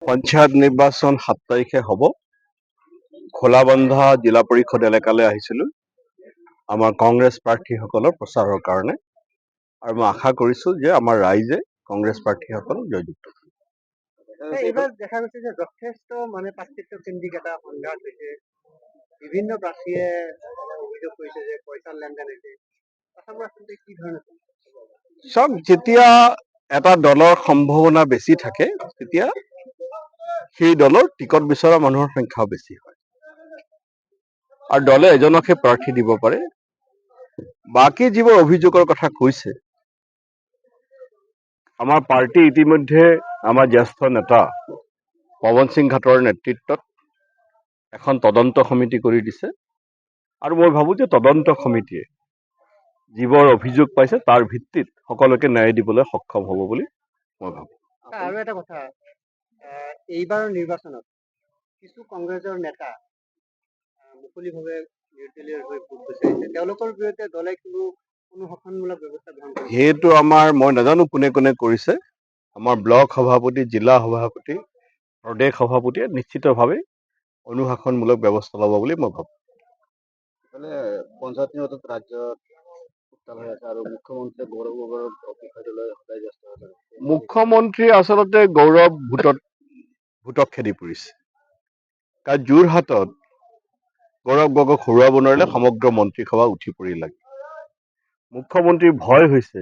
পঞ্চায়ত নিৰ্বাচন 7 তাৰিখে হ'ব। খোলাবন্ধা জিলা পৰিষদ এলেকালৈ আহিছিলোঁ আমাৰ কংগ্ৰেছ প্ৰাৰ্থীসকলৰ প্ৰচাৰৰ কাৰণে, আৰু মই আশা কৰিছোঁ যে আমাৰ ৰাইজে কংগ্ৰেছ প্ৰাৰ্থীসকলক জয়যুক্ত কৰিব। এইবাৰ দেখা গৈছে যে যথেষ্ট পাৰ্টিকেন্দ্ৰিক এটা সংঘাত হৈছে। বিভিন্ন প্ৰাৰ্থীয়ে অভিযোগ কৰিছে যে পইচাৰ লেনদেন হৈছে। কথাবোৰ আচলতে কি ধৰণৰ? চাওক, যেতিয়া এটা দলৰ সম্ভাৱনা বেছি থাকে তেতিয়া সেই দলৰ টিকট বিচৰা মানুহৰ সংখ্যাও বেছি হয়, আৰু দলে এজনকহে প্ৰাৰ্থী দিব পাৰে। বাকী যিবোৰ অভিযোগৰ কথা কৈছে, আমাৰ পাৰ্টি ইতিমধ্যে আমাৰ জ্যেষ্ঠ নেতা পৱন সিং ঘাটৰ নেতৃত্বত এখন তদন্ত সমিতি কৰি দিছে, আৰু মই ভাবোঁ যে তদন্ত সমিতিয়ে যিবোৰ অভিযোগ পাইছে তাৰ ভিত্তিত সকলোকে ন্যায় দিবলৈ সক্ষম হ'ব বুলি মই ভাবোঁ। আৰু এটা কথা, এইবাৰৰ নিৰ্বাচনত কিছু কংগ্ৰেছৰ নেতা মুকলিভাৱে নিৰ্দলীয় হৈ ভোট বিচাৰিছে। তেওঁলোকৰ বিৰুদ্ধে দলে কোনো অনুশাসনমূলক ব্যৱস্থা গ্ৰহণ কৰিছে? সেইটো মই নাজানো কোনে কোনে কৰিছে। আমাৰ ব্লক সভাপতি, জিলা সভাপতি, প্ৰদেশ সভাপতিয়ে নিশ্চিতভাৱে অনুশাসনমূলক ব্যৱস্থা ল'ব বুলি মই ভাবোঁ। পঞ্চায়ত নিৰ্বাচনত ৰাজ্যত উত্তাল হৈ আছে আৰু মুখ্যমন্ত্ৰী গৌৰৱ গগৈৰ অভিষেকলৈ সদায় ব্যস্ত হৈ আছে। মুখ্যমন্ত্ৰী আচলতে গৌৰৱ ভোটক খেদি পৰিছে, কাৰণ যোৰহাটত গৌৰৱ গগৈক হৰুৱাব নোৱাৰিলে সমগ্ৰ মন্ত্ৰীসভা উঠি পৰি লাগে। মুখ্যমন্ত্ৰীৰ ভয় হৈছে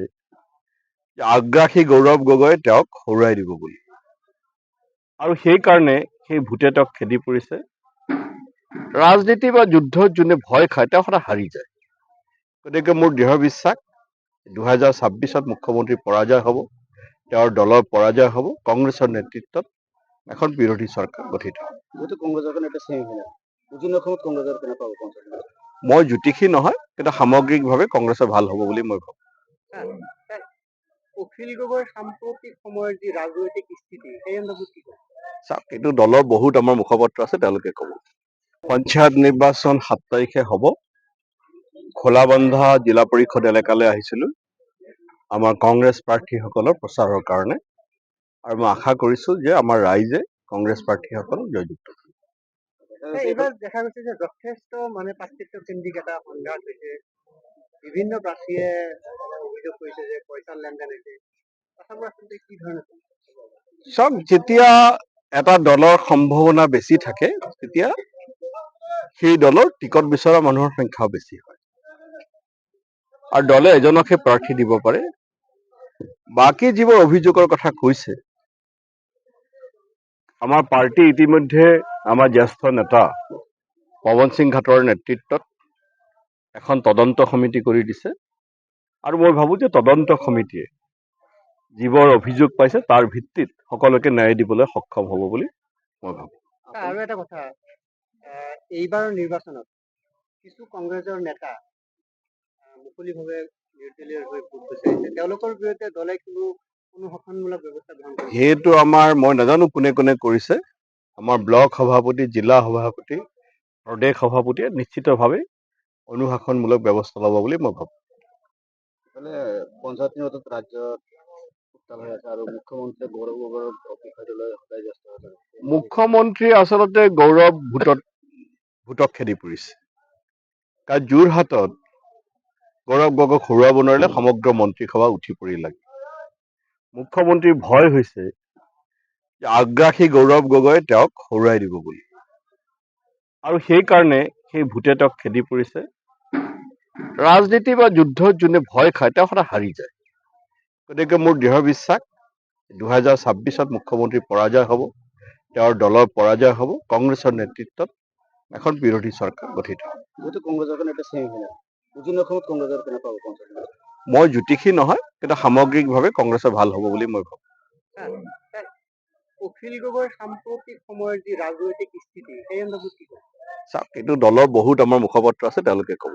যে আগ্ৰাসী গৌৰৱ গগৈয়ে তেওঁক হৰুৱাই দিব বুলি, আৰু সেইকাৰণে সেই ভোটে তেওঁক খেদি পৰিছে। ৰাজনীতি বা যুদ্ধত যোনে ভয় খায় তেওঁ সদায় হাৰি যায়। গতিকে মোৰ দৃঢ় বিশ্বাস 2026ত মুখ্যমন্ত্ৰীৰ পৰাজয় হ'ব, তেওঁৰ দলৰ পৰাজয় হ'ব, কংগ্ৰেছৰ নেতৃত্বত এখন বিৰোধী চৰকাৰ গঠিত হ'ব। মই জ্যোতিষী নহয়, কিন্তু সামগ্ৰিকভাৱে কংগ্ৰেছৰ ভাল হ'ব বুলি মই ভাবোঁ। অখিল গগৈৰ সাম্প্ৰতিক সময়ৰ যি ৰাজনৈতিক স্থিতি, সেই সন্দৰ্ভত কি কয়? চাওক, এইটো দলৰ বহুত আমাৰ মুখপাত্ৰ আছে, তেওঁলোকে ক'ব। পঞ্চায়ত নিৰ্বাচন 7 তাৰিখে হ'ব। খোলাবন্ধা জিলা পৰিষদ এলেকালৈ আহিছিলোঁ আমাৰ কংগ্ৰেছ প্ৰাৰ্থীসকলৰ প্ৰচাৰৰ কাৰণে, আৰু মই আশা কৰিছোঁ যে আমাৰ ৰাইজে কংগ্ৰেছ প্ৰাৰ্থীসকলক জয়যুক্ত কৰিব। এইবাৰ দেখা গৈছে যে যথেষ্ট পাৰ্টিকেন্দ্ৰিক এটা সংঘাত হৈছে। বিভিন্ন প্ৰাৰ্থীয়ে অভিযোগ কৰিছে যে পইচাৰ লেনদেন হৈছে। কথাবোৰ আচলতে কি ধৰণৰ? চাওক, যেতিয়া এটা দলৰ সম্ভাৱনা বেছি থাকে তেতিয়া সেই দলৰ টিকট বিচৰা মানুহৰ সংখ্যাও বেছি হয়, আৰু দলে এজনকহে প্ৰাৰ্থী দিব পাৰে। বাকী যিবোৰ অভিযোগৰ কথা কৈছে, আমাৰ পাৰ্টি ইতিমধ্যে আমাৰ জ্যেষ্ঠ নেতা পৱন সিং ঘাটৰ নেতৃত্বত এখন তদন্ত সমিতি কৰি দিছে, আৰু মই ভাবোঁ যে তদন্ত সমিতিয়ে যিবোৰ অভিযোগ পাইছে তাৰ ভিত্তিত সকলোকে ন্যায় দিবলৈ সক্ষম হ'ব বুলি মই ভাবোঁ। আৰু এটা কথা, এইবাৰৰ নিৰ্বাচনত কিছু কংগ্ৰেছৰ নেতা মুকলিভাৱে নিৰ্দলীয় হৈ ভোট বিচাৰিছে। তেওঁলোকৰ বিৰুদ্ধে দলে কোনো অনুশাসনমূলক ব্যৱস্থা গ্ৰহণ কৰিছে? সেইটো মই নাজানো কোনে কোনে কৰিছে। আমাৰ ব্লক সভাপতি, জিলা সভাপতি, প্ৰদেশ সভাপতিয়ে নিশ্চিতভাৱে অনুশাসনমূলক ব্যৱস্থা ল'ব বুলি মই ভাবোঁ। পঞ্চায়ত নিৰ্বাচনত ৰাজ্যত উত্তাল হৈ আছে আৰু মুখ্যমন্ত্ৰী গৌৰৱ গগৈৰ অভিষেকলৈ সদায় ব্যস্ত হৈ আছে। মুখ্যমন্ত্ৰী আচলতে গৌৰৱ ভোটক খেদি পৰিছে, কাৰণ যোৰহাটত গৌৰৱ গগৈক হৰুৱাব নোৱাৰিলে সমগ্ৰ মন্ত্ৰীসভা উঠি পৰি লাগে। মুখ্যমন্ত্ৰীৰ ভয় হৈছে যে আগ্ৰাসী গৌৰৱ গগৈয়ে তেওঁক হৰুৱাই দিব বুলি, আৰু সেইকাৰণে সেই ভোটে তেওঁক খেদি পৰিছে। ৰাজনীতি বা যুদ্ধত যোনে ভয় খায় তেওঁ সদায় হাৰি যায়। গতিকে মোৰ দৃঢ় বিশ্বাস 2026ত মুখ্যমন্ত্ৰীৰ পৰাজয় হ'ব, তেওঁৰ দলৰ পৰাজয় হ'ব, কংগ্ৰেছৰ নেতৃত্বত এখন বিৰোধী চৰকাৰ গঠিত হ'ব। মই জ্যোতিষী নহয়, কিন্তু সামগ্ৰিকভাৱে কংগ্ৰেছৰ ভাল হ'ব বুলি মই ভাবোঁ। অখিল গগৈৰ সাম্প্ৰতিক সময়ৰ যি ৰাজনৈতিক স্থিতি, সেই সন্দৰ্ভত কি কয়? চাওক, এইটো দলৰ বহুত আমাৰ মুখপাত্ৰ আছে, তেওঁলোকে ক'ব।